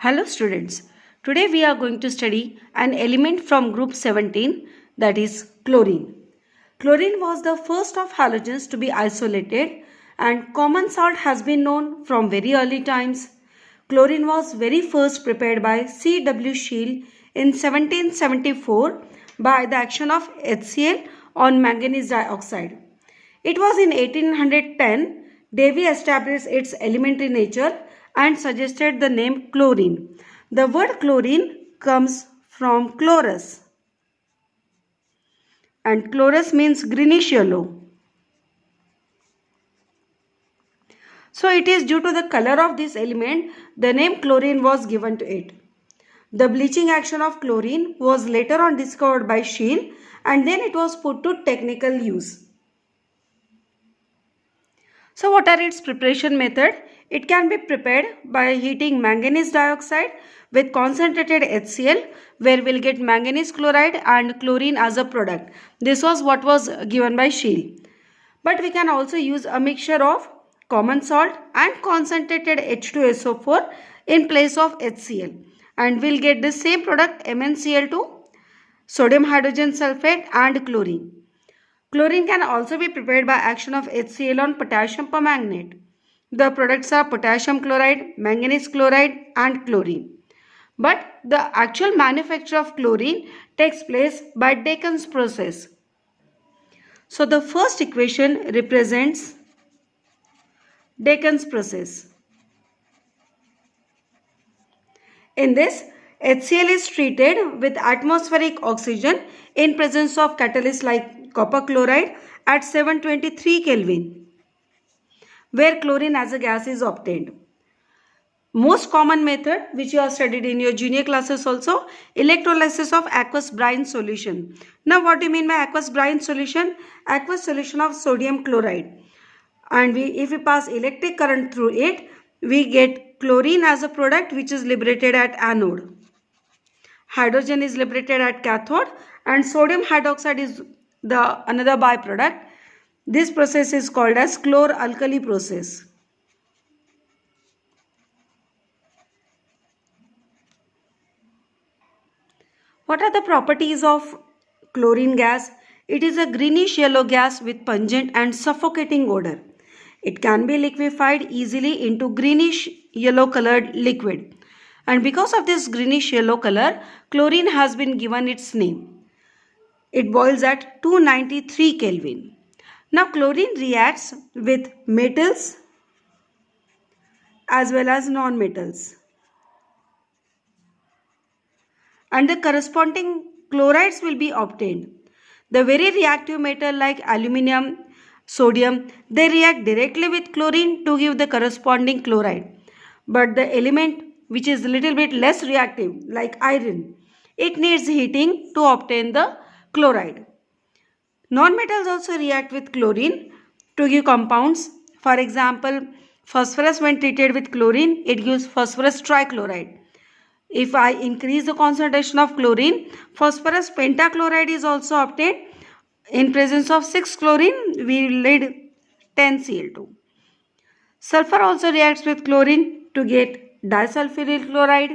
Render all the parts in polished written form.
Hello students, today we are going to study an element from group 17, that is chlorine. Chlorine was the first of halogens to be isolated and common salt has been known from very early times. Chlorine was very first prepared by C.W. Scheele in 1774 by the action of HCl on manganese dioxide. It was in 1810 Davy established its elementary nature and suggested the name chlorine. The word chlorine comes from chlorus, and chlorus means greenish yellow. So it is due to the color of this element the name chlorine was given to it. The bleaching action of chlorine was later on discovered by Scheele and then it was put to technical use. So what are its preparation method? It can be prepared by heating manganese dioxide with concentrated HCl, where we'll get manganese chloride and chlorine as a product. This was what was given by Scheele. But we can also use a mixture of common salt and concentrated H2SO4 in place of HCl. And we'll get the same product MnCl2, sodium hydrogen sulfate and chlorine. Chlorine can also be prepared by action of HCl on potassium permanganate. The products are potassium chloride, manganese chloride and chlorine. But the actual manufacture of chlorine takes place by Dacon's process. So the first equation represents Dacon's process. In this, HCl is treated with atmospheric oxygen in presence of catalysts like copper chloride at 723 Kelvin, where chlorine as a gas is obtained. Most common method which you have studied in your junior classes also, electrolysis of aqueous brine solution. Now what do you mean by aqueous brine solution? Aqueous solution of sodium chloride. And if we pass electric current through it, we get chlorine as a product which is liberated at anode. Hydrogen is liberated at cathode and sodium hydroxide is the another byproduct. This process is called as chlor-alkali process. What are the properties of chlorine gas? It is a greenish yellow gas with pungent and suffocating odor. It can be liquefied easily into greenish yellow colored liquid. And because of this greenish yellow color, chlorine has been given its name. It boils at 293 Kelvin. Now chlorine reacts with metals as well as non-metals. And the corresponding chlorides will be obtained. The very reactive metal like aluminium, sodium, they react directly with chlorine to give the corresponding chloride. But the element which is a little bit less reactive like iron, it needs heating to obtain the chloride. Non-metals also react with chlorine to give compounds. For example, phosphorus when treated with chlorine, it gives phosphorus trichloride. If I increase the concentration of chlorine, phosphorus pentachloride is also obtained. In presence of 6 chlorine, we will need 10 Cl2. Sulfur also reacts with chlorine to get disulfiryl chloride.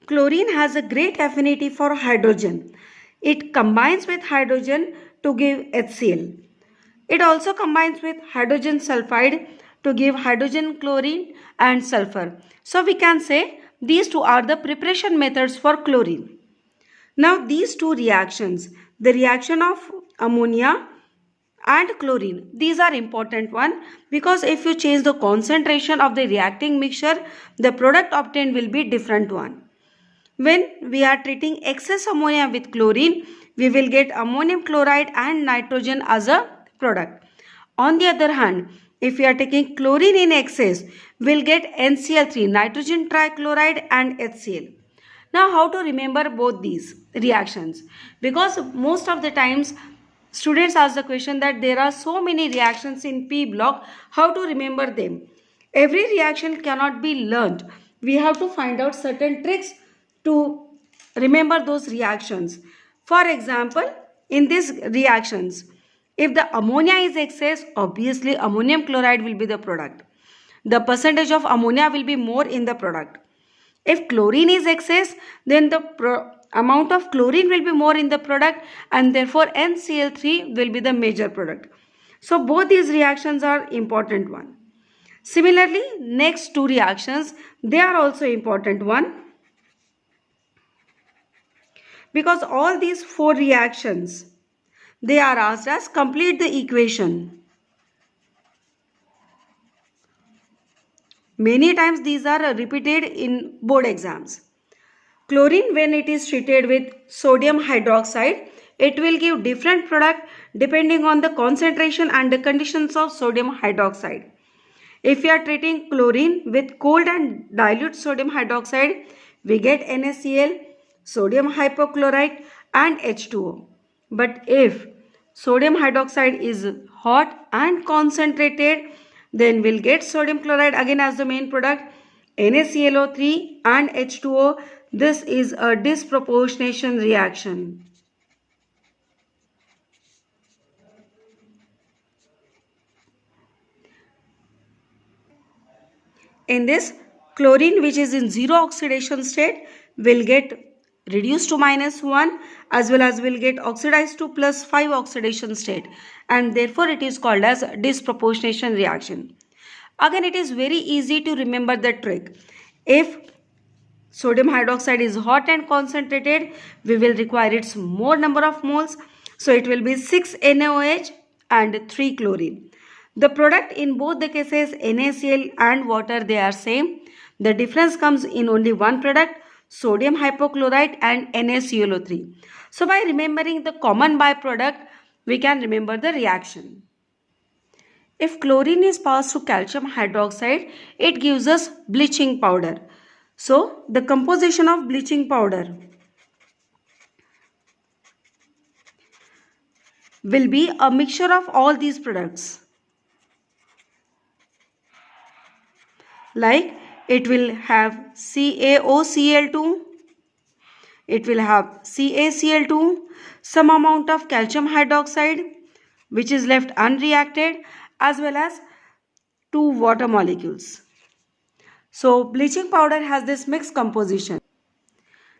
Chlorine has a great affinity for hydrogen. It combines with hydrogen to give HCl. It also combines with hydrogen sulfide to give hydrogen chlorine and sulfur. So we can say these two are the preparation methods for chlorine. Now these two reactions, the reaction of ammonia and chlorine, these are important one because if you change the concentration of the reacting mixture, the product obtained will be different one. When we are treating excess ammonia with chlorine, we will get ammonium chloride and nitrogen as a product. On the other hand, if we are taking chlorine in excess, we will get NCl3, nitrogen trichloride and HCl. Now how to remember both these reactions? Because most of the times students ask the question that there are so many reactions in P block, how to remember them? Every reaction cannot be learnt. We have to find out certain tricks to remember those reactions. For example, in these reactions, if the ammonia is excess, obviously ammonium chloride will be the product. the percentage of ammonia will be more in the product. If chlorine is excess, then the amount of chlorine will be more in the product, and therefore NCl3 will be the major product. So both these reactions are important one. Similarly, next two reactions, they are also important one, because all these four reactions, they are asked as complete the equation. Many times these are repeated in board exams. Chlorine, when it is treated with sodium hydroxide, it will give different product depending on the concentration and the conditions of sodium hydroxide. If we are treating chlorine with cold and dilute sodium hydroxide, we get NaCl, sodium hypochlorite and H2O. But if sodium hydroxide is hot and concentrated, then we'll get sodium chloride again as the main product, NaClO3 and H2O. This is a disproportionation reaction. In this, chlorine which is in zero oxidation state will get reduced to -1, as well as will get oxidized to +5 oxidation state, and therefore it is called as disproportionation reaction. Again, it is very easy to remember the trick. If sodium hydroxide is hot and concentrated, we will require its more number of moles. So it will be 6 NaOH and 3 chlorine. The product in both the cases, NaCl and water, they are same. The difference comes in only one product, sodium hypochlorite and NaClO3. So by remembering the common byproduct, we can remember the reaction. If chlorine is passed to calcium hydroxide, it gives us bleaching powder. So the composition of bleaching powder will be a mixture of all these products. Like it will have CaOCl2, it will have CaCl2, some amount of calcium hydroxide which is left unreacted, as well as 2 water molecules. So bleaching powder has this mixed composition.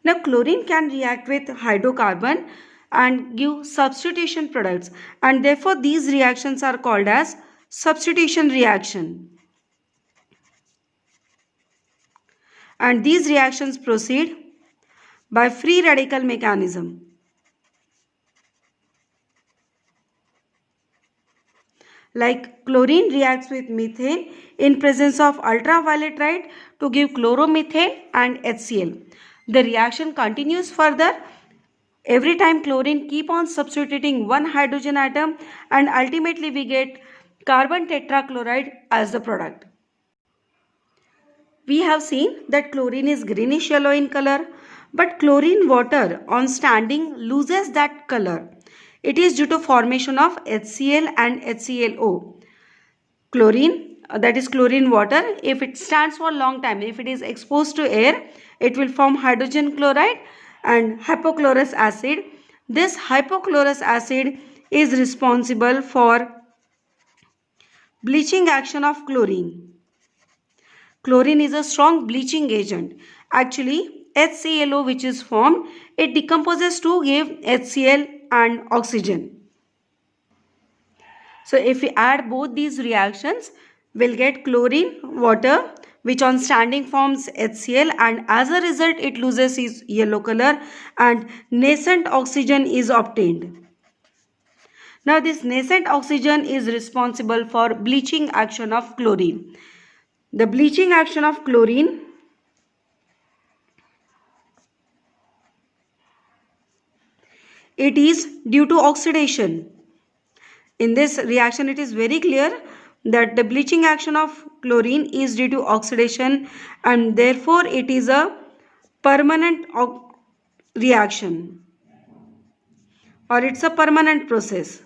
Now chlorine can react with hydrocarbon and give substitution products, and therefore these reactions are called as substitution reaction. And these reactions proceed by free radical mechanism. Like chlorine reacts with methane in presence of ultraviolet light to give chloromethane and HCl. The reaction continues further. Every time chlorine keep on substituting one hydrogen atom, and ultimately we get carbon tetrachloride as the product. We have seen that chlorine is greenish yellow in color, but chlorine water on standing loses that color. It is due to formation of HCl and HClO. Chlorine, that is chlorine water, if it stands for a long time, if it is exposed to air, it will form hydrogen chloride and hypochlorous acid. This hypochlorous acid is responsible for bleaching action of chlorine. Chlorine is a strong bleaching agent. Actually, HClO which is formed, it decomposes to give HCl and oxygen. So if we add both these reactions, we'll get chlorine water which on standing forms HCl, and as a result it loses its yellow color and nascent oxygen is obtained. Now this nascent oxygen is responsible for bleaching action of chlorine. The bleaching action of chlorine it is due to oxidation. In this reaction it is very clear that the bleaching action of chlorine is due to oxidation, and therefore it is a permanent reaction, or it's a permanent process.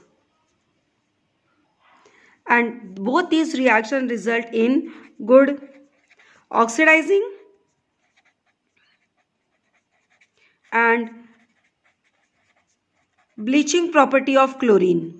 And both these reactions result in good oxidizing and bleaching property of chlorine.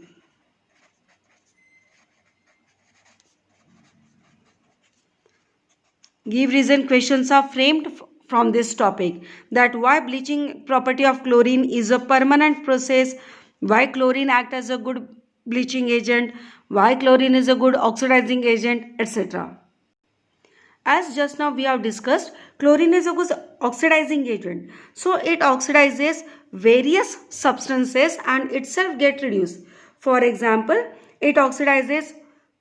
Give reason questions are framed from this topic, that why bleaching property of chlorine is a permanent process, why chlorine act as a good bleaching agent, why chlorine is a good oxidizing agent, etc. As just now we have discussed, chlorine is a good oxidizing agent. So it oxidizes various substances and itself get reduced. For example, it oxidizes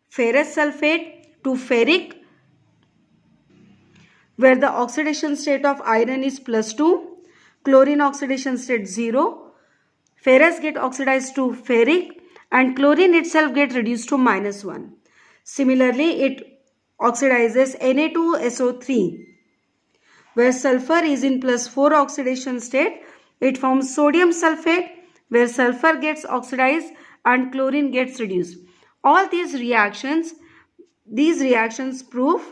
ferrous sulfate to ferric, where the oxidation state of iron is +2, chlorine oxidation state 0, ferrous get oxidized to ferric, and chlorine itself get reduced to -1. Similarly, it oxidizes Na2SO3, where sulfur is in +4 oxidation state. It forms sodium sulfate, where sulfur gets oxidized and chlorine gets reduced. All these reactions prove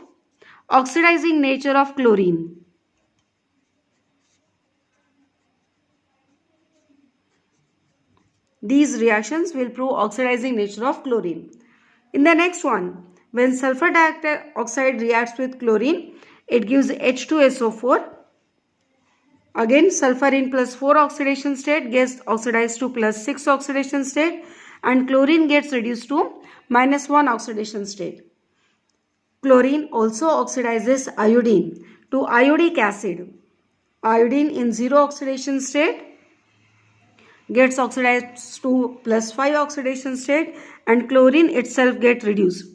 oxidizing nature of chlorine. These reactions will prove oxidizing nature of chlorine. In the next one, when sulfur dioxide reacts with chlorine, it gives H2SO4. Again, sulfur in +4 oxidation state gets oxidized to +6 oxidation state, and chlorine gets reduced to -1 oxidation state. Chlorine also oxidizes iodine to iodic acid. Iodine in 0 oxidation state gets oxidized to +5 oxidation state, and chlorine itself gets reduced.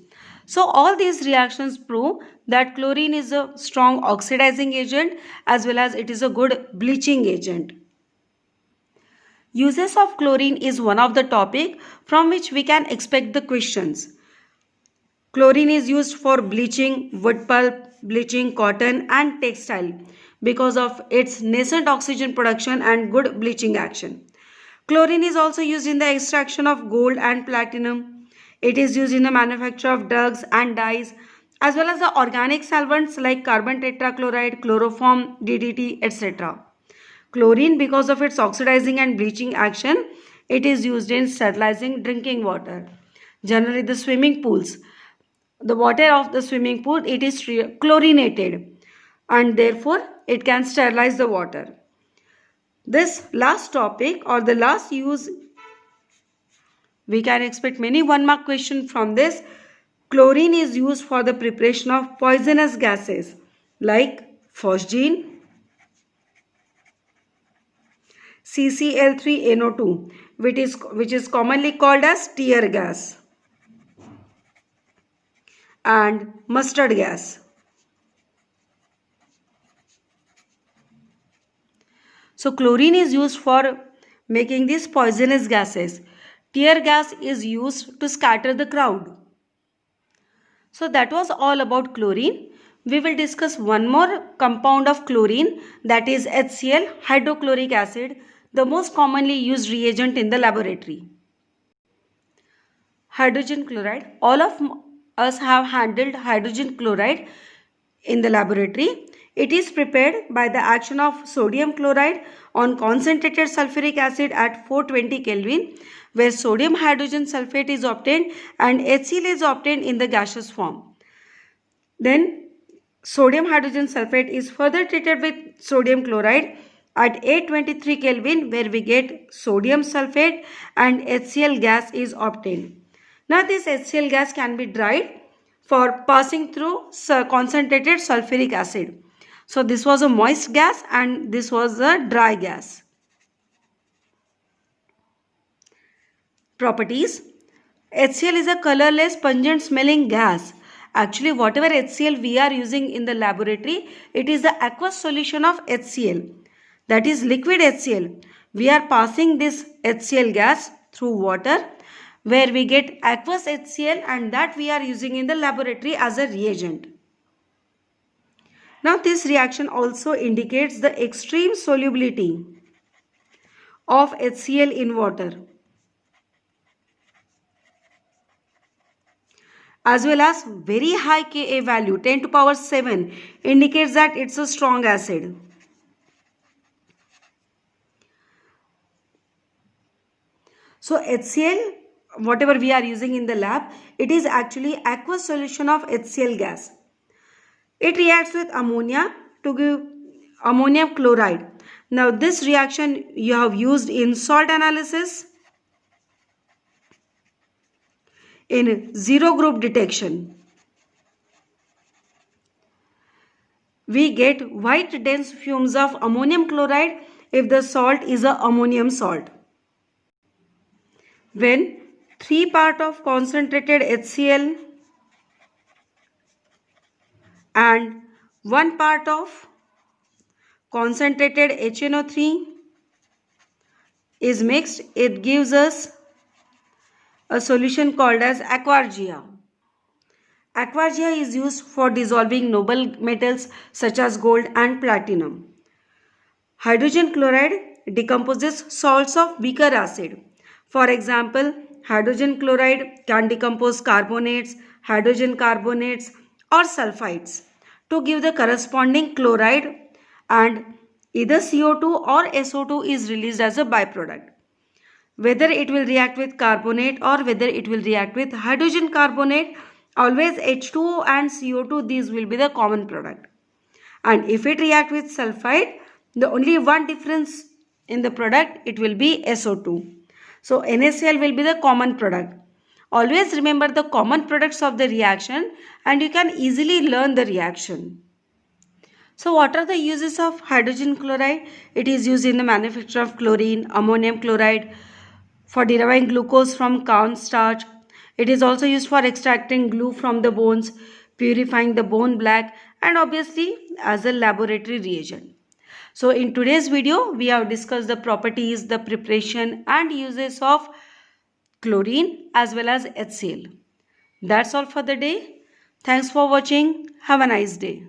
So all these reactions prove that chlorine is a strong oxidizing agent as well as it is a good bleaching agent. Uses of chlorine is one of the topic from which we can expect the questions. Chlorine is used for bleaching wood pulp, bleaching cotton and textile because of its nascent oxygen production and good bleaching action. Chlorine is also used in the extraction of gold and platinum. It is used in the manufacture of drugs and dyes, as well as the organic solvents like carbon tetrachloride, chloroform, DDT, etc. Chlorine, because of its oxidizing and bleaching action, it is used in sterilizing drinking water. Generally, the swimming pools, the water of the swimming pool, it is chlorinated and therefore it can sterilize the water. This last topic or the last use, we can expect many 1-mark questions from this. Chlorine is used for the preparation of poisonous gases like phosgene, CCl3NO2, which is commonly called as tear gas, and mustard gas. So chlorine is used for making these poisonous gases. Tear gas is used to scatter the crowd. So that was all about chlorine. We will discuss one more compound of chlorine, that is HCl, hydrochloric acid, the most commonly used reagent in the laboratory. Hydrogen chloride. All of us have handled hydrogen chloride in the laboratory. It is prepared by the action of sodium chloride on concentrated sulfuric acid at 420 Kelvin, where sodium hydrogen sulfate is obtained and HCl is obtained in the gaseous form. Then sodium hydrogen sulfate is further treated with sodium chloride at 823 Kelvin, where we get sodium sulfate and HCl gas is obtained. Now this HCl gas can be dried for passing through concentrated sulfuric acid. So this was a moist gas and this was a dry gas. Properties. HCl is a colorless, pungent smelling gas. Actually, whatever HCl we are using in the laboratory, it is the aqueous solution of HCl. That is liquid HCl. We are passing this HCl gas through water, where we get aqueous HCl, and that we are using in the laboratory as a reagent. Now this reaction also indicates the extreme solubility of HCl in water, as well as very high Ka value, 10 to power 7, indicates that it's a strong acid. So HCl, whatever we are using in the lab, it is actually aqueous solution of HCl gas. It reacts with ammonia to give ammonium chloride. Now this reaction you have used in salt analysis, in zero group detection. We get white dense fumes of ammonium chloride if the salt is a ammonium salt. When 3 part of concentrated HCl and 1 part of concentrated HNO3 is mixed, it gives us a solution called as Aquargia. Aquargia is used for dissolving noble metals such as gold and platinum. Hydrogen chloride decomposes salts of weaker acid. For example, hydrogen chloride can decompose carbonates, hydrogen carbonates or sulfides to give the corresponding chloride, and either CO2 or SO2 is released as a byproduct. Whether it will react with carbonate or whether it will react with hydrogen carbonate, always H2O and CO2, these will be the common product. And if it react with sulfide, the only one difference in the product, it will be SO2. So NaCl will be the common product. Always remember the common products of the reaction and you can easily learn the reaction. So what are the uses of hydrogen chloride? It is used in the manufacture of chlorine, ammonium chloride, for deriving glucose from cornstarch. It is also used for extracting glue from the bones, purifying the bone black, and obviously as a laboratory reagent. So in today's video, we have discussed the properties, the preparation and uses of chlorine as well as HCl. That's all for the day. Thanks for watching. Have a nice day.